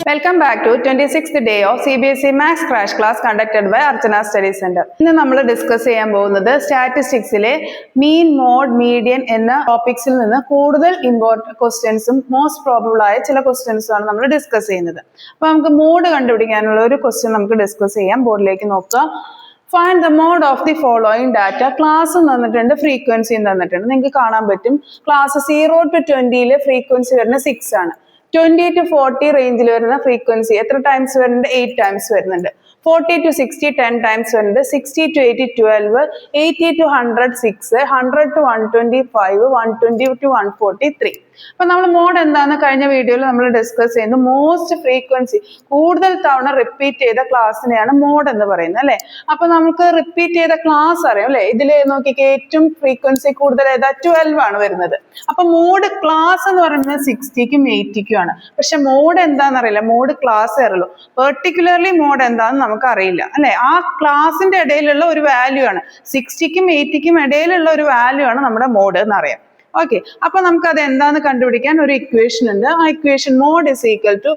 Welcome back to 26th day of CBSE Maths Crash Class conducted by Archana Study Center. ഇന്ന് നമ്മൾ discuss ചെയ്യാൻ പോകുന്നത് സ്റ്റാറ്റിസ്റ്റിക്സിലെ മീൻ, mode, median എന്ന ടോപ്പിക്സിൽ നിന്ന് കൂടുതൽ ഇമ്പോർട്ടൻറ്റ് ക്വസ്റ്റ്യൻസും മോസ്റ്റ് പ്രോബബിൾ ആയ ചില ക്വസ്റ്റ്യൻസും ആണ് നമ്മൾ ഡിസ്കസ് ചെയ്യുന്നത്. അപ്പോൾ നമുക്ക് മോഡ് കണ്ടുപിടിക്കാനുള്ള ഒരു ക്വസ്റ്റ്യൻ നമുക്ക് ഡിസ്കസ് ചെയ്യാം. ബോർഡിലേക്ക് നോക്കുക. Find the mode of the following data. Class തന്നിട്ടുണ്ട്, ഫ്രീക്വൻസിയും തന്നിട്ടുണ്ട്. നിങ്ങൾക്ക് കാണാൻ പറ്റും ക്ലാസ് 0 to 20 ഫ്രീക്വൻസി വരുന്ന 6 ആണ്. 20 to 40 റേഞ്ചിൽ വരുന്ന ഫ്രീക്വൻസി എത്ര ടൈംസ് വരുന്നുണ്ട്? 8 ടൈംസ് വരുന്നുണ്ട്. 40 to 60 10 ടൈംസ് വരുന്നുണ്ട്. 60 to 80 12, 80 to 100 6, 100 to 125, 120 to 143. അപ്പൊ നമ്മൾ മോഡ് എന്താന്ന് കഴിഞ്ഞ വീഡിയോയിൽ നമ്മൾ ഡിസ്കസ് ചെയ്യുന്നു. മോസ്റ്റ് ഫ്രീക്വൻസി കൂടുതൽ തവണ റിപ്പീറ്റ് ചെയ്ത ക്ലാസ്സിനെയാണ് മോഡ് എന്ന് പറയുന്നത്, അല്ലെ? അപ്പൊ നമുക്ക് റിപ്പീറ്റ് ചെയ്ത ക്ലാസ് അറിയാം, അല്ലെ? ഇതിൽ നോക്കിക്ക് ഏറ്റവും ഫ്രീക്വൻസി കൂടുതൽ ഏതാ? 12 ആണ് വരുന്നത്. അപ്പൊ മോഡ് ക്ലാസ് എന്ന് പറയുന്നത് 60ക്കും 80ക്കും ആണ്. പക്ഷെ മോഡ് എന്താണെന്ന് അറിയില്ല, മോഡ് ക്ലാസ് അറിയുള്ളൂ. പെർട്ടിക്കുലർലി മോഡ് എന്താണെന്ന് നമുക്ക് അറിയില്ല, അല്ലെ? ആ ക്ലാസിന്റെ ഇടയിലുള്ള ഒരു വാല്യൂ ആണ്, 60ക്കും 80ക്കും ഇടയിലുള്ള ഒരു വാല്യൂ ആണ് നമ്മുടെ മോഡ് എന്ന് അറിയാം. ഓക്കെ, അപ്പൊ നമുക്ക് അത് എന്താന്ന് കണ്ടുപിടിക്കാൻ ഒരു ഇക്വേഷൻ ഉണ്ട്. ആ equation mode is equal to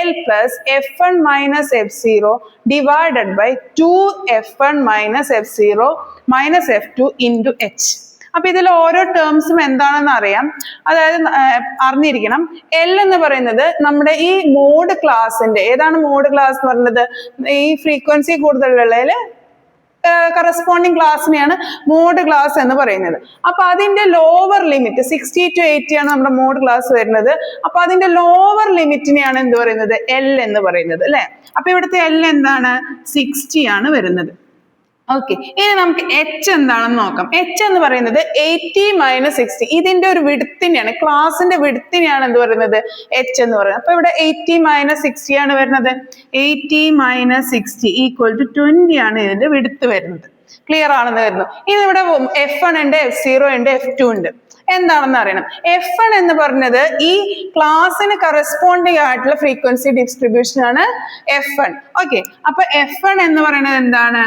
L plus F1 minus F0 divided by 2F1 minus F0 minus F2 into H. അപ്പൊ ഇതിൽ ഓരോ ടേംസും എന്താണെന്ന് അറിയാം, അതായത് അറിഞ്ഞിരിക്കണം. L എന്ന് പറയുന്നത് നമ്മുടെ ഈ മോഡ് ക്ലാസിന്റെ, ഏതാണ് മോഡ് ക്ലാസ് എന്ന് പറയുന്നത്? ഈ ഫ്രീക്വൻസി കൂടുതലുള്ളതിൽ കറസ്പോണ്ടിങ് ക്ലാസ്സിനെയാണ് മോഡ് ക്ലാസ് എന്ന് പറയുന്നത്. അപ്പൊ അതിന്റെ ലോവർ ലിമിറ്റ് 60 to 80 ആണ് നമ്മുടെ മോഡ് ക്ലാസ് വരുന്നത്. അപ്പൊ അതിന്റെ ലോവർ ലിമിറ്റിനെയാണ് എന്ത് പറയുന്നത്? L എന്ന് പറയുന്നത്, അല്ലെ? അപ്പൊ ഇവിടുത്തെ L എന്താണ്? 60 ആണ് വരുന്നത്. ഓക്കെ, ഇനി നമുക്ക് H എന്താണെന്ന് നോക്കാം. H എന്ന് പറയുന്നത് 80 മൈനസ് 60, ഇതിന്റെ ഒരു വിഡ്ത്തിനെയാണ്, ക്ലാസിന്റെ വിഡ്ത്തിനെയാണ് എന്ത് പറയുന്നത്? H എന്ന് പറയുന്നത്. അപ്പൊ ഇവിടെ 80 മൈനസ് 60 ആണ് വരുന്നത്. 80 മൈനസ് 60 ഈക്വൽ ടു 20 ആണ് ഇതിന്റെ വിഡ്ത്ത് വരുന്നത്. ക്ലിയർ ആണെന്ന് വരുന്നു. ഇനി ഇവിടെ F1 ഉണ്ട്, F0 ഉണ്ട്, F2 ഉണ്ട്. എന്താണെന്ന് അറിയണം. F1 എന്ന് പറഞ്ഞത് ഈ ക്ലാസ്സിന് കറസ്പോണ്ടിങ് ആയിട്ടുള്ള ഫ്രീക്വൻസി ഡിസ്ട്രിബ്യൂഷൻ ആണ് F1. ഓക്കെ, അപ്പൊ F1 എന്ന് പറയുന്നത് എന്താണ്?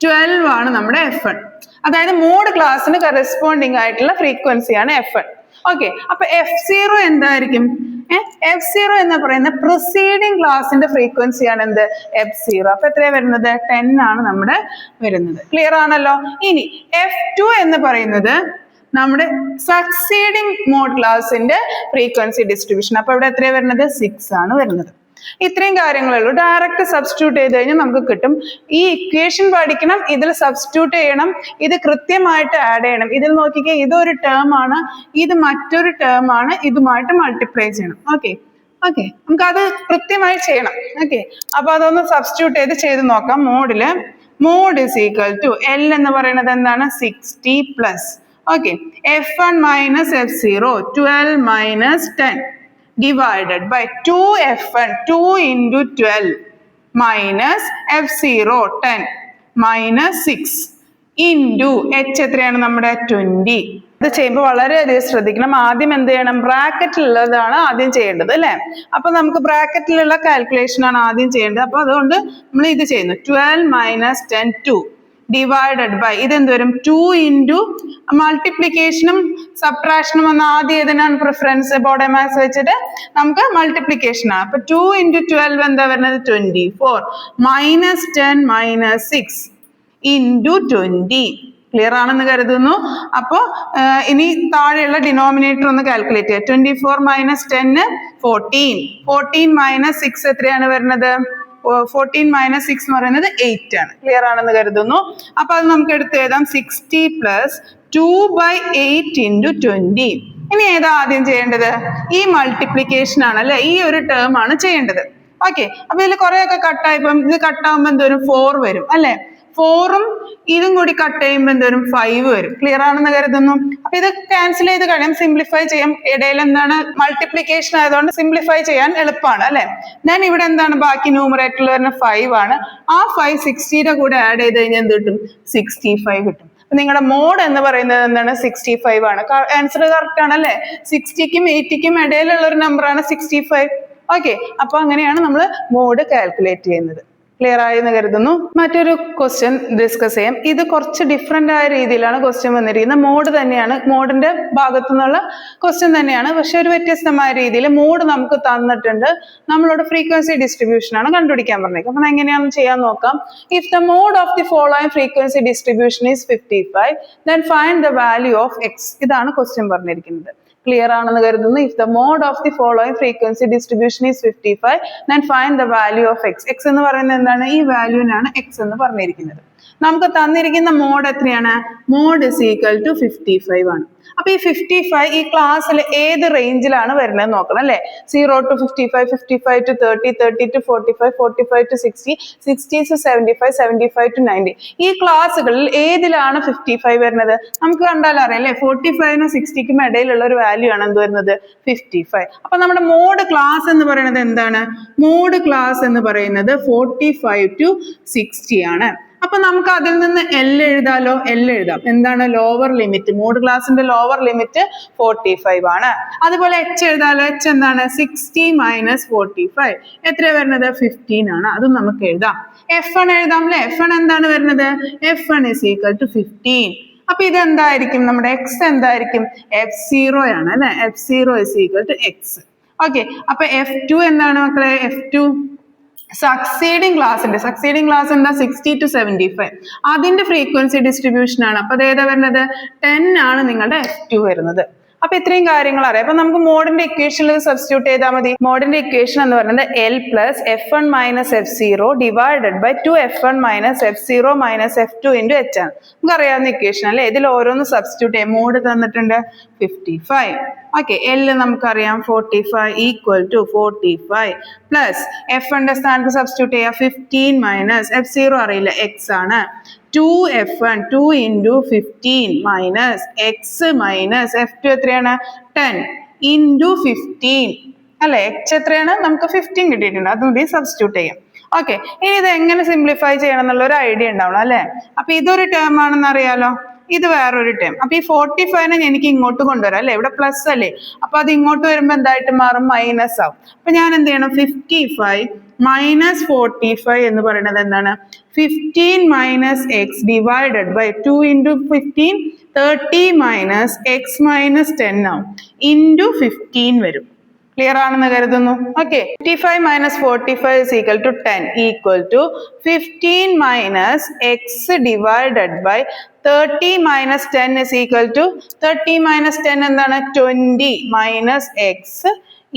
12 ആണ് നമ്മുടെ F1. അതായത് മോഡ് ക്ലാസ്സിന് കറസ്പോണ്ടിങ് ആയിട്ടുള്ള ഫ്രീക്വൻസിയാണ് F1. ഓക്കെ, അപ്പൊ F0 എന്തായിരിക്കും? F0 എന്ന് പറയുന്ന പ്രിസീഡിങ് ക്ലാസിന്റെ ഫ്രീക്വൻസിയാണ് എന്ത്? F0. അപ്പൊ എത്രയാണ് വരുന്നത്? 10 ആണ് നമ്മുടെ വരുന്നത്. ക്ലിയർ ആണല്ലോ. ഇനി F2 എന്ന് പറയുന്നത് നമ്മുടെ സക്സീഡിങ് മോഡ് ക്ലാസിന്റെ ഫ്രീക്വൻസി ഡിസ്ട്രിബ്യൂഷൻ. അപ്പൊ ഇവിടെ എത്രയാണ് വരുന്നത്? 6 ആണ് വരുന്നത്. ഇത്രയും കാര്യങ്ങളേ ഉള്ളൂ. ഡയറക്റ്റ് സബ്സ്റ്റിറ്റ്യൂട്ട് ചെയ്ത് കഴിഞ്ഞാൽ നമുക്ക് കിട്ടും. ഈ ഇക്വേഷൻ പഠിക്കണം, ഇതിൽ സബ്സ്റ്റിറ്റ്യൂട്ട് ചെയ്യണം, ഇത് കൃത്യമായിട്ട് ആഡ് ചെയ്യണം. ഇതിൽ നോക്കിക്കേ, ഇതൊരു ടേം ആണ്, ഇത് മറ്റൊരു ടേം ആണ്, ഇതുമായിട്ട് മൾട്ടിപ്ലൈ ചെയ്യണം. ഓക്കെ, നമുക്ക് അത് കൃത്യമായി ചെയ്യണം. ഓക്കെ, അപ്പൊ അതൊന്ന് സബ്സ്റ്റിറ്റ്യൂട്ട് ചെയ്ത് നോക്കാം. Mode is equal to L എന്ന് പറയുന്നത് എന്താണ്? 60 plus F1 minus F0 12 minus 10 divided by 2F1 2 into 12 minus F0 10 minus 6 into H എത്രയാണ് നമ്മുടെ? 20. ഇത് ചെയ്യുമ്പോൾ വളരെയധികം ശ്രദ്ധിക്കണം. ആദ്യം എന്ത് ചെയ്യണം? ബ്രാക്കറ്റിലുള്ളതാണ് ആദ്യം ചെയ്യേണ്ടത്, അല്ലെ? അപ്പൊ നമുക്ക് ബ്രാക്കറ്റിലുള്ള കാൽക്കുലേഷൻ ആണ് ആദ്യം ചെയ്യേണ്ടത്. അപ്പൊ അതുകൊണ്ട് നമ്മൾ ഇത് ചെയ്യുന്നു. 12 മൈനസ് 10 2 ഡിവൈഡഡ് ബൈ ഇതെന്ത് വരും? 2 ഇൻറ്റു മൾട്ടിപ്ലിക്കേഷനും സബ്ട്രാക്ഷനും വന്ന ആദ്യം ഏതിനാണ് പ്രിഫറൻസ്? ബോർഡ് മാത്സ് വെച്ചിട്ട് നമുക്ക് മൾട്ടിപ്ലിക്കേഷൻ ആണ്. അപ്പൊ 2 ഇൻറ്റു 12 എന്താ വരുന്നത്? 24 മൈനസ് 10 മൈനസ് 6 ഇൻറ്റു 20. ക്ലിയർ ആണെന്ന് കരുതുന്നു. അപ്പോ ഇനി താഴെയുള്ള ഡിനോമിനേറ്റർ ഒന്ന് കാൽക്കുലേറ്റ് ചെയ്യുക. 24 മൈനസ് 10 14 മൈനസ് 6 എത്രയാണ് വരുന്നത്? 14 മൈനസ് 6 എന്ന് പറയുന്നത് 8 ആണ്. ക്ലിയർ ആണെന്ന് കരുതുന്നു. അപ്പൊ അത് നമുക്ക് എടുത്ത് എഴുതാം. 60 പ്ലസ് 2/8 ഇൻറ്റു 20. ഇനി ഏതാ ആദ്യം ചെയ്യേണ്ടത്? ഈ മൾട്ടിപ്ലിക്കേഷൻ ആണ്, അല്ലെ? ഈ ഒരു ടേം ആണ് ചെയ്യേണ്ടത്. ഓക്കെ, അപ്പൊ ഇതിൽ കുറെയൊക്കെ കട്ടായപ്പം ഇത് കട്ടാകുമ്പോൾ എന്തോരും? 4 വരും, അല്ലെ? 4ഉം ഇതും കൂടി കട്ട് ചെയ്യുമ്പോൾ എന്തോരും? 5 വരും. ക്ലിയർ ആണെന്ന് കരുതുന്നു. അപ്പൊ ഇത് ക്യാൻസൽ ചെയ്ത് കഴിയാം, സിംപ്ലിഫൈ ചെയ്യാം. ഇടയിൽ എന്താണ്? മൾട്ടിപ്ലിക്കേഷൻ ആയതുകൊണ്ട് സിംപ്ലിഫൈ ചെയ്യാൻ എളുപ്പമാണ്, അല്ലെ? ഞാൻ ഇവിടെ എന്താണ്? ബാക്കി ന്യൂമറേറ്ററിൽ വരുന്ന 5 ആണ്. ആ 5 60യുടെ കൂടെ ആഡ് ചെയ്ത് കഴിഞ്ഞാൽ എന്ത് കിട്ടും? 65 കിട്ടും. നിങ്ങളുടെ മോഡ് എന്ന് പറയുന്നത് എന്താണ്? 65 ആണ്. ആൻസർ കറക്റ്റ് ആണ്, അല്ലെ? 60ക്കും 80ക്കും ഇടയിലുള്ള ഒരു നമ്പറാണ് 65. ഓക്കെ, അപ്പൊ അങ്ങനെയാണ് നമ്മൾ മോഡ് കാൽക്കുലേറ്റ് ചെയ്യുന്നത്. ക്ലിയർ ആയി എന്ന് കരുതുന്നു. മറ്റൊരു ക്വസ്റ്റ്യൻ ഡിസ്കസ് ചെയ്യാം. ഇത് കുറച്ച് ഡിഫറെന്റ് ആയ രീതിയിലാണ് ക്വസ്റ്റ്യൻ വന്നിരിക്കുന്നത്. മോഡ് തന്നെയാണ്, മോഡിന്റെ ഭാഗത്തു നിന്നുള്ള ക്വസ്റ്റ്യൻ തന്നെയാണ്, പക്ഷെ ഒരു വ്യത്യസ്തമായ രീതിയിൽ മോഡ് നമുക്ക് തന്നിട്ടുണ്ട്. നമ്മളോട് ഫ്രീക്വൻസി ഡിസ്ട്രിബ്യൂഷൻ ആണ് കണ്ടുപിടിക്കാൻ പറഞ്ഞത്. അപ്പൊ എങ്ങനെയാണെന്ന് ചെയ്യാൻ നോക്കാം. If the mode of the following frequency distribution is 55, then find the value of x. ഇതാണ് ക്വസ്റ്റ്യൻ പറഞ്ഞിരിക്കുന്നത്. ക്ലിയർ ആണെന്ന് കരുതുന്നു. If the mode of the following frequency distribution is 55, then find the value of x. x എന്ന് പറയുന്നത് എന്താണ്? ഈ വാല്യൂവിനാണ് x എന്ന് പറഞ്ഞിരിക്കുന്നത്. നമുക്ക് തന്നിരിക്കുന്ന മോഡ് എത്രയാണ്? മോഡ് ഇസ് ഈക്വൽ ടു 55 ആണ്. അപ്പൊ ഈ 55 ഈ ക്ലാസ്സിൽ ഏത് റേഞ്ചിലാണ് വരുന്നത് നോക്കണം അല്ലെ. 0 to 55, 55 to 30, 30 to 45, 45 to 60, 60 to 75, 75 to 90. ഈ ക്ലാസ്സുകളിൽ ഏതിലാണ് 55 വരുന്നത്? നമുക്ക് കണ്ടാൽ അറിയാം അല്ലെ. 45നും 60ക്കും ഇടയിലുള്ള ഒരു വാല്യൂ ആണ് എന്ത് വരുന്നത്? 55. അപ്പൊ നമ്മുടെ മോഡ് ക്ലാസ് എന്ന് പറയുന്നത് എന്താണ്? മോഡ് ക്ലാസ് എന്ന് പറയുന്നത് 45 to 60 ആണ്. അപ്പൊ നമുക്ക് അതിൽ നിന്ന് L എഴുതാലോ. L എഴുതാം. എന്താണ്? Lower limit. മോഡ് ക്ലാസിന്റെ ലോവർ ലിമിറ്റ് 45 ആണ്. അതുപോലെ H എഴുതാലോ. H എന്താണ്? 60 മൈനസ് 45. എത്ര വരുന്നത്? 15 ആണ്. അതും നമുക്ക് എഴുതാം. F1 എഴുതാം അല്ലെ. F1 എന്താണ് വരുന്നത്? F1 is equal to 15. അപ്പൊ ഇത് എന്തായിരിക്കും? നമ്മുടെ X എന്തായിരിക്കും? F0 ആണ് അല്ലെ. F0 is equal to X. Okay. അപ്പൊ F2 എന്താണ് മക്കളെ? F2 സക്സീഡിങ് ക്ലാസ് എന്താ? 60 to 75. അതിന്റെ ഫ്രീക്വൻസി ഡിസ്ട്രിബ്യൂഷൻ ആണ്. അപ്പൊ അത് ഏതാ വരുന്നത്? 10 ആണ് നിങ്ങളുടെ F2 വരുന്നത്. അപ്പൊ ഇത്രയും കാര്യങ്ങൾ അറിയാം. അപ്പൊ നമുക്ക് മോഡിന്റെ ഇക്വേഷനിൽ സബ്സ്റ്റിറ്റ്യൂട്ട് ചെയ്താൽ മതി. മോഡിന്റെ ഇക്വേഷൻ എന്ന് പറയുന്നത് L plus F1 minus F0 divided by 2F1 minus F0 minus F2 into H ആണ്. നമുക്ക് അറിയാവുന്ന ഇക്വേഷൻ അല്ലെ. ഇതിൽ ഓരോന്ന് സബ്സ്റ്റിറ്റ്യൂട്ട് ചെയ്യാം. മോഡ് തന്നിട്ടുണ്ട് 55. ഓക്കെ. L നമുക്കറിയാം 45 ഈക്വൽ ടു 45 പ്ലസ് F1ന്റെ സ്ഥാനത്ത് സബ്സ്റ്റിറ്റ്യൂട്ട് ചെയ്യാം. 15 മൈനസ് F0 അറിയില്ല, X ആണ്. 2F1 2 into 15 minus X minus F2 എത്രയാണ്? 10 into 15 അല്ലെ. H എത്രയാണ്? നമുക്ക് 15 കിട്ടിയിട്ടുണ്ട്. അതുകൂടി സബ്സ്റ്റിറ്റ്യൂട്ട് ചെയ്യാം. ഓക്കെ. ഇനി ഇത് എങ്ങനെ സിംപ്ലിഫൈ ചെയ്യണം എന്നുള്ള ഒരു ഐഡിയ ഉണ്ടാവണം അല്ലെ. അപ്പൊ ഇതൊരു ടേം ആണെന്ന് അറിയാലോ, ഇത് വേറൊരു ടേം. അപ്പൊ ഈ 45നെ എനിക്ക് ഇങ്ങോട്ട് കൊണ്ടുവരാം അല്ലെ. ഇവിടെ പ്ലസ് അല്ലേ. അപ്പൊ അത് ഇങ്ങോട്ട് വരുമ്പോ എന്തായിട്ട് മാറും? മൈനസ് ആവും. അപ്പൊ ഞാൻ എന്ത് ചെയ്യണം? 55 മൈനസ് 45 എന്ന് പറയുന്നത് എന്താണ്? 15 minus x divided by 2 into 15 30 minus x minus 10 ആവും. ഇൻറ്റു 15 വരും. ക്ലിയർ ആണെന്ന് കരുതുന്നു. Okay. 55 minus 45 is equal to 10 equal to 15 minus x divided by 30 minus 10 is equal to 30 minus 10 എന്താണ്? 20 മൈനസ് എക്സ്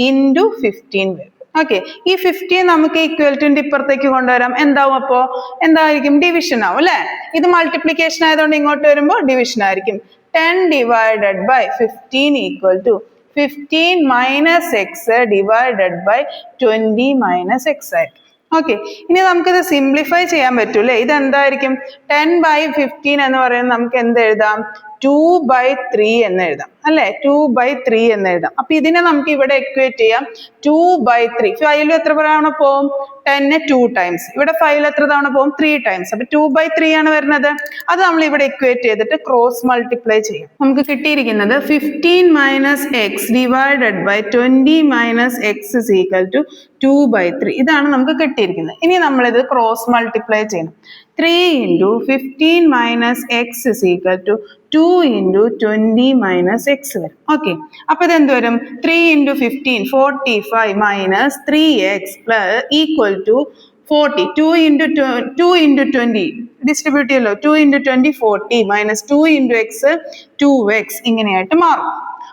ഇൻറ്റു 15 വരും. ഓക്കെ. ഈ 15 നമുക്ക് ഈക്വൽറ്റിന്റെ ഇപ്പുറത്തേക്ക് കൊണ്ടുവരാം. എന്താവും? അപ്പോ എന്തായിരിക്കും? ഡിവിഷൻ ആവും അല്ലെ. ഇത് മൾട്ടിപ്ലിക്കേഷൻ ആയതുകൊണ്ട് ഇങ്ങോട്ട് വരുമ്പോൾ ഡിവിഷൻ ആയിരിക്കും. 10 divided by 15 equal to 15 minus x divided by 20 minus x ആയിരിക്കും. ഓക്കെ. ഇനി നമുക്കിത് സിംപ്ലിഫൈ ചെയ്യാൻ പറ്റൂല്ലേ. ഇത് എന്തായിരിക്കും? 10 by 15 എന്ന് പറയുന്നത് നമുക്ക് എന്ത് എഴുതാം? 2/3 എന്ന് എഴുതാം അല്ലെ. 2/3 എന്ന് എഴുതാം. അപ്പൊ ഇതിനെ നമുക്ക് ഇവിടെ എക്വേറ്റ് ചെയ്യാം. 2/3 5 എത്ര തവണ പോവും? 10 2 ടൈംസ്. ഇവിടെ 5 എത്ര തവണ പോവും? 3 ടൈംസ്. അപ്പൊ 2/3 ആണ് വരുന്നത്. അത് നമ്മൾ ഇവിടെ എക്വേറ്റ് ചെയ്തിട്ട് ക്രോസ് മൾട്ടിപ്ലൈ ചെയ്യാം. നമുക്ക് കിട്ടിയിരിക്കുന്നത് 15 minus x divided by 20 minus x is equal to 2/3. ഇതാണ് നമുക്ക് കിട്ടിയിരിക്കുന്നത്. ഇനി നമ്മളിത് ക്രോസ് മൾട്ടിപ്ലൈ ചെയ്യണം. 3 into 15 minus x is equal to 2 into 20 minus x വരും. ഓക്കെ. അപ്പൊ ഇത് എന്ത് വരും? 3 into 15 45 minus 3x plus equal to 40. 2 into 20 distribute ചെയ്യല്ലോ. 2 into 20 40 minus 2 into x 2x ഇങ്ങനെയായിട്ട് മാറും.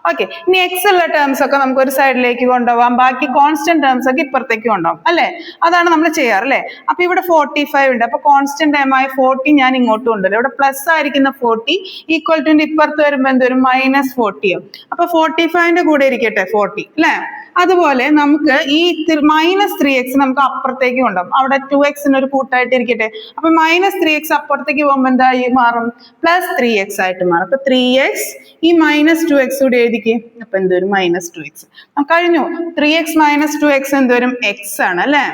ഓക്കെ. ഇനി എക്സ് ഉള്ള ടേംസ് ഒക്കെ നമുക്ക് ഒരു സൈഡിലേക്ക് കൊണ്ടുപോകാം. ബാക്കി കോൺസ്റ്റന്റ് ടേംസ് ഒക്കെ ഇപ്പുറത്തേക്ക് കൊണ്ടുപോകും അല്ലെ. അതാണ് നമ്മൾ ചെയ്യാറ് അല്ലെ. അപ്പൊ ഇവിടെ 45 ഉണ്ട്. അപ്പൊ കോൺസ്റ്റന്റ് ടേം ആയ 40 ഞാൻ ഇങ്ങോട്ട് കൊണ്ടുവരും. ഇവിടെ പ്ലസ് ആയിരിക്കുന്ന 40 ഈക്വൽ ടു ഇപ്പുറത്ത് വരുമ്പോ എന്ത് വരും? മൈനസ് 40 ആവും. അപ്പൊ 45ന്റെ കൂടെ ഇരിക്കട്ടെ 40 അല്ലെ. അതുപോലെ നമുക്ക് ഈ മൈനസ് 3x നമുക്ക് അപ്പുറത്തേക്ക് കൊണ്ടുപോകും. അവിടെ 2x ഒരു കൂട്ടായിട്ട് ഇരിക്കട്ടെ. അപ്പൊ മൈനസ് 3x അപ്പുറത്തേക്ക് പോകുമ്പോൾ എന്തായി മാറും? പ്ലസ് 3x ആയിട്ട് മാറും. അപ്പൊ 3x ഈ മൈനസ് 2x കൂടി എഴുതിക്കേ. അപ്പൊ എന്തുവരും? Minus 2x. കഴിഞ്ഞു. 3x മൈനസ് 2x എന്തുവരും? x ആണ് അല്ലെ.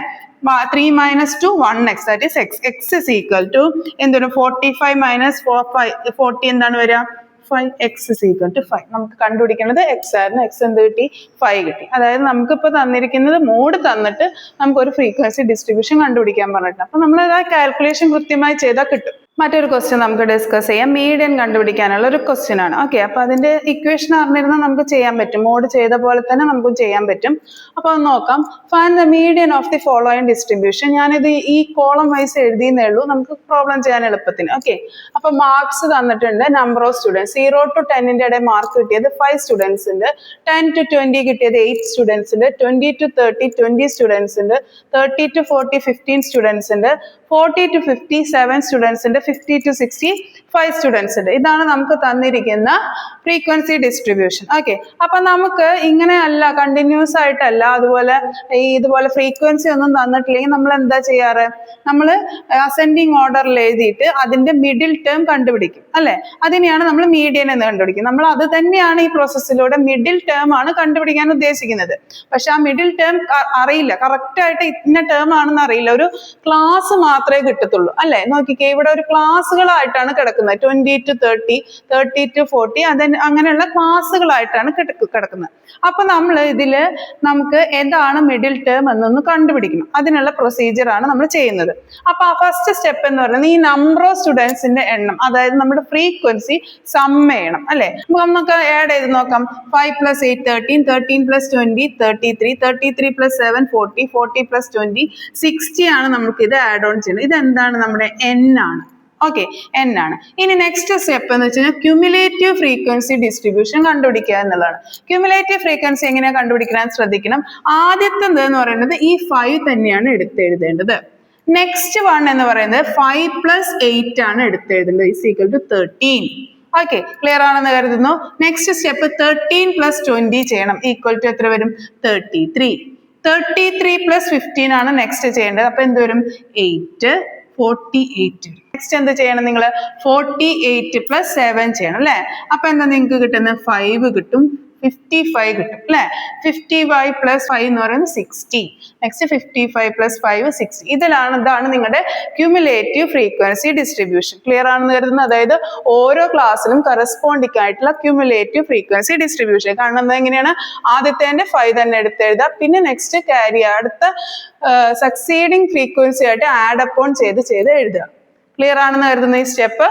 3 minus 2 1x, that is x. X is equal to എന്തുവരും? 45 minus 40 എന്താണ് വരിക? 5. X is equal to 5. നമുക്ക് കണ്ടുപിടിക്കേണ്ടത് എക്സ് ആയിരുന്നു. എക്സ് എന്ത് കിട്ടി? 5 കിട്ടി. അതായത് നമുക്കിപ്പോൾ തന്നിരിക്കുന്നത് മോഡ് തന്നിട്ട് നമുക്കൊരു ഫ്രീക്വൻസി ഡിസ്ട്രിബ്യൂഷൻ കണ്ടുപിടിക്കാൻ പറഞ്ഞിട്ടുണ്ട്. അപ്പൊ നമ്മൾ ആ കാൽക്കുലേഷൻ കൃത്യമായി ചെയ്താൽ കിട്ടും. മറ്റൊരു ക്വസ്റ്റ്യൻ നമുക്ക് ഡിസ്കസ് ചെയ്യാം. മീഡിയൻ കണ്ടുപിടിക്കാനുള്ള ഒരു ക്വസ്റ്റ്യൻ ആണ്. ഓക്കെ, അപ്പൊ അതിന്റെ ഇക്വേഷൻ അറിഞ്ഞിരുന്നാൽ നമുക്ക് ചെയ്യാൻ പറ്റും. മോഡ് ചെയ്ത പോലെ തന്നെ നമുക്കും ചെയ്യാൻ പറ്റും. അപ്പൊ അത് നോക്കാം. Find the median of the following distribution. ഞാനിത് ഈ കോളം വൈസ് എഴുതിയെന്നേ ഉള്ളൂ, നമുക്ക് പ്രോബ്ലം ചെയ്യാൻ എളുപ്പത്തിന്. ഓക്കെ, അപ്പൊ മാർക്സ് തന്നിട്ടുണ്ട്. നമ്പർ ഓഫ് സ്റ്റുഡൻസ് 0 to 10 ഇടയിൽ മാർക്ക് കിട്ടിയത് 5 സ്റ്റുഡൻസ് ഉണ്ട്. 10 to 20 കിട്ടിയത് 8 സ്റ്റുഡൻസ് ഉണ്ട്. 20 to 30 20 സ്റ്റുഡൻസ് ഉണ്ട്. 30 to 40 15 സ്റ്റുഡൻസ് ഉണ്ട്. 40 to 50 7 സ്റ്റുഡൻസ് ഉണ്ട്. 50 to 60 5 സ്റ്റുഡൻസ് ഉണ്ട്. ഇതാണ് നമുക്ക് തന്നിരിക്കുന്ന ഫ്രീക്വൻസി ഡിസ്ട്രിബ്യൂഷൻ. ഓക്കെ, അപ്പൊ നമുക്ക് ഇങ്ങനെയല്ല, കണ്ടിന്യൂസ് ആയിട്ടല്ല, അതുപോലെ ഇതുപോലെ ഫ്രീക്വൻസി ഒന്നും തന്നിട്ടില്ലെങ്കിൽ നമ്മൾ എന്താ ചെയ്യാറ്? നമ്മൾ അസെൻഡിങ് ഓർഡറിൽ എഴുതിയിട്ട് അതിന്റെ മിഡിൽ ടേം കണ്ടുപിടിക്കും അല്ലെ? അതിനെയാണ് നമ്മൾ മീഡിയൻ എന്ന് കണ്ടുപിടിക്കും. നമ്മൾ അത് തന്നെയാണ് ഈ പ്രോസസ്സിലൂടെ മിഡിൽ ടേം ആണ് കണ്ടുപിടിക്കാൻ ഉദ്ദേശിക്കുന്നത്. പക്ഷെ ആ മിഡിൽ ടേം അറിയില്ല, കറക്റ്റ് ആയിട്ട് ഇന്ന ടേം ആണെന്ന് അറിയില്ല. ഒരു ക്ലാസ് മാത്രമേ കിട്ടത്തുള്ളൂ അല്ലെ? നോക്കിക്കേ, ഇവിടെ ഒരു ക്ലാസ്സുകളായിട്ടാണ് കിടക്കുന്നത്. 20 to 30 30 to 40 അങ്ങനെയുള്ള ക്ലാസ്സുകളായിട്ടാണ് കിടക്കുന്നത്. അപ്പൊ നമ്മൾ ഇതില് നമുക്ക് എന്താണ് മിഡിൽ ടേം എന്നൊന്ന് കണ്ടുപിടിക്കണം. അതിനുള്ള പ്രൊസീജിയർ ആണ് നമ്മൾ ചെയ്യുന്നത്. അപ്പൊ ഫസ്റ്റ് സ്റ്റെപ്പ് എന്ന് പറയുന്നത് ഈ നമ്പർ ഓഫ് സ്റ്റുഡൻസിന്റെ എണ്ണം, അതായത് നമ്മുടെ ഫ്രീക്വൻസി സം ചെയ്യണം അല്ലെ? നമുക്ക് ആഡ് ചെയ്ത് നോക്കാം. 5 plus 8 13, 13 plus 20 33, 33 plus 7 40, 40 plus 20 60 ആണ് നമുക്ക് ഇത് ആഡ് ഓൺ ചെയ്യുന്നത്. ഇതെന്താണ്? നമ്മുടെ n ആണ്. ഓക്കെ, n ആണ്. ഇനി നെക്സ്റ്റ് സ്റ്റെപ്പ് എന്ന് വെച്ച് കഴിഞ്ഞാൽ ക്യുമുലേറ്റീവ് ഫ്രീക്വൻസി ഡിസ്ട്രിബ്യൂഷൻ കണ്ടുപിടിക്കുക എന്നുള്ളതാണ്. ക്യുമുലേറ്റീവ് ഫ്രീക്വൻസി എങ്ങനെയാണ് കണ്ടുപിടിക്കാൻ ശ്രദ്ധിക്കണം. ആദ്യത്തെ എന്ന് പറയുന്നത് ഈ 5 തന്നെയാണ് എടുത്തെഴുതേണ്ടത്. നെക്സ്റ്റ് വൺ എന്ന് പറയുന്നത് 5 plus 8 ആണ് എടുത്തെഴുതേണ്ടത്. Is equal to 13. Okay, clear ആണെന്ന് കരുതുന്നു. നെക്സ്റ്റ് സ്റ്റെപ്പ് 13 plus 20 ചെയ്യണം. ഈക്വൽ ടു എത്ര വരും? 33. 33 plus 15 ആണ് നെക്സ്റ്റ് ചെയ്യേണ്ടത്. അപ്പൊ എന്ത് വരും? 8 48. നെക്സ്റ്റ് എന്ത് ചെയ്യണം നിങ്ങൾ? 48 plus 7 ചെയ്യണം അല്ലെ? അപ്പൊ എന്താ നിങ്ങൾക്ക് കിട്ടുന്നത്? 5 കിട്ടും. 55 കിട്ടും അല്ലെ? 55 plus 5 എന്ന് പറയുന്നത് 60. Next 55 plus 5 60. ഇതാണ് നിങ്ങളുടെ ക്യുമുലേറ്റീവ് ഫ്രീക്വൻസി ഡിസ്ട്രിബ്യൂഷൻ. ക്ലിയർ ആണെന്ന് കരുതുന്നു. അതായത് ഓരോ ക്ലാസ്സിലും കറസ്പോണ്ടിങ് ആയിട്ടുള്ള ക്യുമുലേറ്റീവ് ഫ്രീക്വൻസി ഡിസ്ട്രിബ്യൂഷൻ കാണുന്നത് എങ്ങനെയാണ്? ആദ്യത്തെ 5 തന്നെ എടുത്തെഴുതാം. പിന്നെ നെക്സ്റ്റ് ക്യാരി അടുത്ത സക്സീഡിങ് ഫ്രീക്വൻസി ആയിട്ട് ആഡ് അപ്പോൺ ചെയ്ത് എഴുതുക. ക്ലിയർ ആണെന്ന് കരുതുന്ന ഈ സ്റ്റെപ്പ്.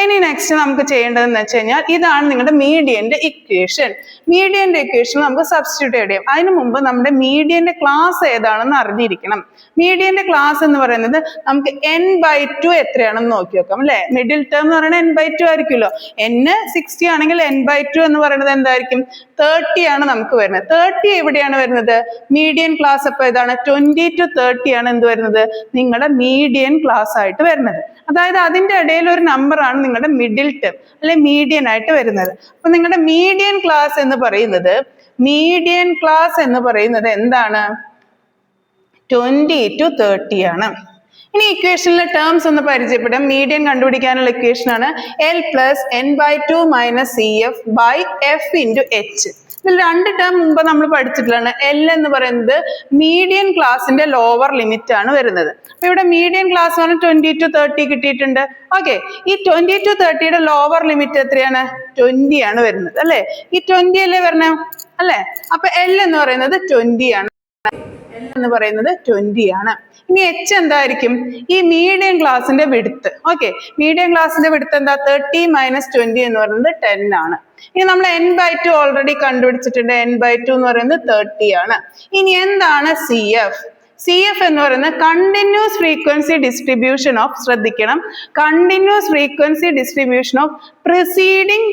ഇനി നെക്സ്റ്റ് നമുക്ക് ചെയ്യേണ്ടതെന്ന് വെച്ച് കഴിഞ്ഞാൽ ഇതാണ് നിങ്ങളുടെ മീഡിയന്റെ ഇക്വേഷൻ. മീഡിയന്റെ ഇക്വേഷൻ നമുക്ക് സബ്സ്റ്റിറ്റ്യൂട്ട് ചെയ്യാം. അതിനു മുമ്പ് നമ്മുടെ മീഡിയന്റെ ക്ലാസ് ഏതാണെന്ന് അറിഞ്ഞിരിക്കണം. മീഡിയന്റെ ക്ലാസ് എന്ന് പറയുന്നത് നമുക്ക് n/2 എത്രയാണെന്ന് നോക്കി നോക്കാം അല്ലെ? മിഡിൽ ടേം എന്ന് പറയുന്നത് n/2 ആയിരിക്കുമല്ലോ. n 60 ആണെങ്കിൽ n/2 എന്ന് പറയുന്നത് എന്തായിരിക്കും? 30 ആണ് നമുക്ക് വരുന്നത്. 30 എവിടെയാണ് വരുന്നത്? Median class. അപ്പൊ ഏതാണ്? 20 to 30 ആണ് എന്ത് വരുന്നത്? നിങ്ങളുടെ മീഡിയൻ ക്ലാസ് ആയിട്ട് വരുന്നത്. അതായത് അതിന്റെ ഇടയിൽ ഒരു നമ്പർ ആണ് നിങ്ങളുടെ മിഡിൽ ടേം അല്ലെ മീഡിയൻ ആയിട്ട് വരുന്നത്. അപ്പൊ നിങ്ങളുടെ മീഡിയൻ ക്ലാസ് എന്ന് പറയുന്നത് എന്താണ്? 20 to 30 ആണ്. ഇനി ഇക്വേഷനിലെ ടേംസ് ഒന്ന് പരിചയപ്പെടാം. മീഡിയൻ കണ്ടുപിടിക്കാനുള്ള ഇക്വേഷൻ ആണ് L plus n/2 minus CF by F into H. ഇതിൽ 2 ടേം മുമ്പ് നമ്മൾ പഠിച്ചിട്ടുള്ളതാണ്. L എന്ന് പറയുന്നത് മീഡിയൻ ക്ലാസിന്റെ ലോവർ ലിമിറ്റ് ആണ് വരുന്നത്. അപ്പൊ ഇവിടെ മീഡിയൻ ക്ലാസ് 20 to 30 കിട്ടിയിട്ടുണ്ട്. ഓക്കെ, ഈ 20 to 30യുടെ ലോവർ ലിമിറ്റ് എത്രയാണ്? 20 ആണ് വരുന്നത് അല്ലെ? ഈ 20 അല്ലേ വരണേ അല്ലെ? അപ്പൊ L എന്ന് പറയുന്നത് 20 ആണ്. എന്ന് പറയുന്നത് 20 ആണ്. ഇനി H എന്തായിരിക്കും? ഈ മീഡിയൻ ക്ലാസിന്റെ വിഡ്ത്ത്. ഓക്കെ, മീഡിയൻ ക്ലാസിന്റെ വിഡ്ത്ത് എന്താ? 30 minus 20 എന്ന് പറയുന്നത് 10 ആണ്. ഇനി നമ്മൾ n/2 ഓൾറെഡി കണ്ടുപിടിച്ചിട്ടുണ്ട്. n/2 എന്ന് പറയുന്നത് 30 ആണ്. ഇനി എന്താണ് CF? CF എന്ന് പറയുന്നത് കണ്ടിന്യൂസ് ഫ്രീക്വൻസി ഡിസ്ട്രിബ്യൂഷൻ ഓഫ്, ശ്രദ്ധിക്കണം, continuous frequency distribution of preceding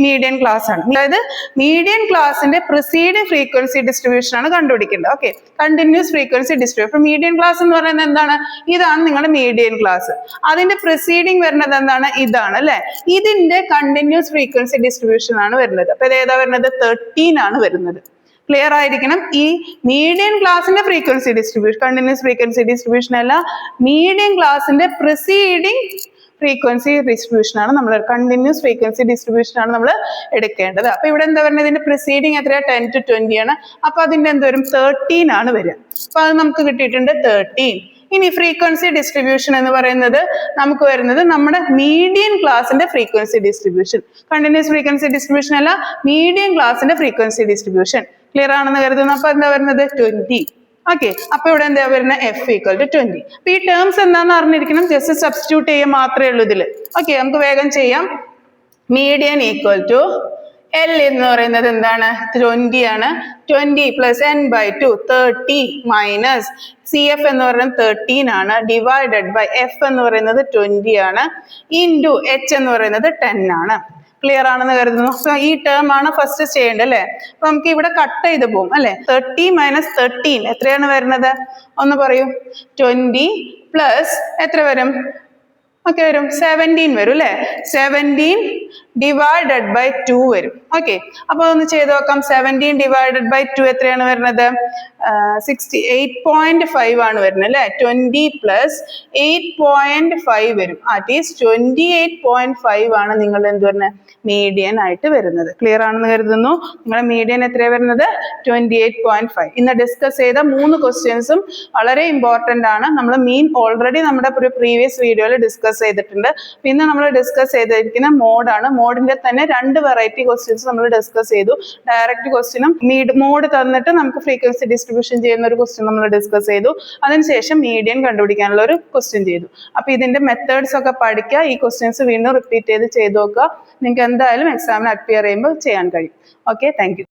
median class ആണ്. അതായത് മീഡിയൻ ക്ലാസിന്റെ പ്രിസീഡിങ് ഫ്രീക്വൻസി ഡിസ്ട്രിബ്യൂഷൻ ആണ് കണ്ടുപിടിക്കേണ്ടത്. Okay, continuous frequency distribution. അപ്പൊ മീഡിയൻ ക്ലാസ് എന്ന് പറയുന്നത് എന്താണ്? ഇതാണ് നിങ്ങളുടെ മീഡിയൻ ക്ലാസ്. അതിന്റെ പ്രിസീഡിങ് വരുന്നത് എന്താണ്? ഇതാണ് അല്ലെ? ഇതിന്റെ കണ്ടിന്യൂസ് ഫ്രീക്വൻസി ഡിസ്ട്രിബ്യൂഷൻ ആണ് വരുന്നത്. അപ്പൊ ഇത് ഏതാ വരുന്നത്? 13 ആണ് വരുന്നത്. ക്ലിയർ ആയിരിക്കണം. ഈ മീഡിയൻ ക്ലാസിന്റെ frequency distribution, continuous frequency distribution അല്ല, മീഡിയൻ ക്ലാസിന്റെ പ്രിസീഡിങ് ഫ്രീക്വൻസി ഡിസ്ട്രിബ്യൂഷൻ ആണ് നമ്മൾ, കണ്ടിന്യൂസ് ഫ്രീക്വൻസി ഡിസ്ട്രിബ്യൂഷൻ ആണ് നമ്മൾ എടുക്കേണ്ടത്. അപ്പൊ ഇവിടെ എന്താ പറയുന്നത്? ഇതിന്റെ പ്രിസീഡിങ് എത്രയാ? 10 to 20 ആണ്. അപ്പൊ അതിന്റെ എന്ത് വരും? 13 ആണ് വരിക. അപ്പൊ അത് നമുക്ക് കിട്ടിയിട്ടുണ്ട് 13. ഇനി ഫ്രീക്വൻസി ഡിസ്ട്രിബ്യൂഷൻ എന്ന് പറയുന്നത് നമുക്ക് വരുന്നത് നമ്മുടെ മീഡിയൻ ക്ലാസിന്റെ frequency distribution. Continuous frequency distribution അല്ല, മീഡിയം ക്ലാസിന്റെ ഫ്രീക്വൻസി ഡിസ്ട്രിബ്യൂഷൻ. ക്ലിയർ ആണെന്ന് കരുതുന്നു. അപ്പൊ എന്താ വരുന്നത് 20. ഓക്കെ, അപ്പൊ ഇവിടെ എന്താ വരുന്നത് F = 20. അപ്പൊ ഈ ടേംസ് എന്താണെന്ന് അറിഞ്ഞിരിക്കണം. ജസ്റ്റ് സബ്സ്റ്റിറ്റ്യൂട്ട് ചെയ്യാൻ മാത്രമേ ഉള്ളൂ ഇതിൽ. ഓക്കെ, നമുക്ക് വേഗം ചെയ്യാം. മീഡിയൻ ഈക്വൽ ടു L എന്ന് പറയുന്നത് എന്താണ് 20 ആണ്. 20 + n/2 30 മൈനസ് CF എന്ന് പറയുന്നത് 13 ആണ്, ഡിവൈഡഡ് ബൈ F എന്ന് പറയുന്നത് 20 ആണ്, ഇൻറ്റു H എന്ന് പറയുന്നത് 10 ആണ്. ക്ലിയർ ആണെന്ന് കരുതുന്നു. സോ ഈ ടേം ആണ് ഫസ്റ്റ് ചെയ്യേണ്ടത് അല്ലേ. അപ്പൊ നമുക്ക് ഇവിടെ കട്ട് ചെയ്ത് പോകും അല്ലെ. 30 - 13 എത്രയാണ് വരുന്നത്? ഒന്ന് പറയൂ. 20 പ്ലസ് എത്ര വരും? ഓക്കെ, വരും 17 വരും അല്ലെ. 17 ഡിവൈഡഡ് ബൈ 2 വരും. ഓക്കെ, അപ്പൊ ഒന്ന് ചെയ്ത് നോക്കാം. 17 ഡിവൈഡഡ് ബൈ 2 എത്രയാണ് വരുന്നത്? 68.5 ആണ് വരുന്നത് അല്ലെ. 20 പ്ലസ് 8.5 വരും. അറ്റ് ഈസ് 28.5 ആണ് നിങ്ങളുടെ എന്ത് വരുന്നത് മീഡിയൻ ആയിട്ട് വരുന്നത്. ക്ലിയർ ആണെന്ന് കരുതുന്നു. നിങ്ങളുടെ മീഡിയൻ എത്രയാണ് വരുന്നത്? 28.5. ഇന്ന് ഡിസ്കസ് ചെയ്ത 3 ക്വസ്റ്റ്യൻസും വളരെ ഇമ്പോർട്ടന്റ് ആണ്. നമ്മൾ മീൻ ഓൾറെഡി നമ്മുടെ ഒരു പ്രീവിയസ് വീഡിയോയിൽ ഡിസ്കസ് ചെയ്തിട്ടുണ്ട്. പിന്നെ നമ്മൾ ഡിസ്കസ് ചെയ്തിരിക്കുന്ന മോഡാണ്. മോഡിന്റെ തന്നെ 2 വെറൈറ്റി ക്വസ്റ്റ്യൻസ് നമ്മൾ ഡിസ്കസ് ചെയ്തു. ഡയറക്റ്റ് ക്വസ്റ്റ്യനും മോഡ് തന്നിട്ട് നമുക്ക് ഫ്രീക്വൻസി ഡിസ്ട്രിബ്യൂഷൻ ചെയ്യുന്ന ഒരു ക്വസ്റ്റ്യൻ നമ്മൾ ഡിസ്കസ് ചെയ്തു. അതിനുശേഷം മീഡിയൻ കണ്ടുപിടിക്കാനുള്ള ഒരു ക്വസ്റ്റ്യൻ ചെയ്തു. അപ്പൊ ഇതിന്റെ മെത്തേഡ്സ് ഒക്കെ പഠിക്കുക. ഈ ക്വസ്റ്റ്യൻസ് വീണ്ടും റിപ്പീറ്റ് ചെയ്ത് നോക്കുക. നിങ്ങൾക്ക് എന്തായാലും എക്സാമിന് അപ്പിയർ ചെയ്യുമ്പോൾ ചെയ്യാൻ കഴിയും. Okay, thank you.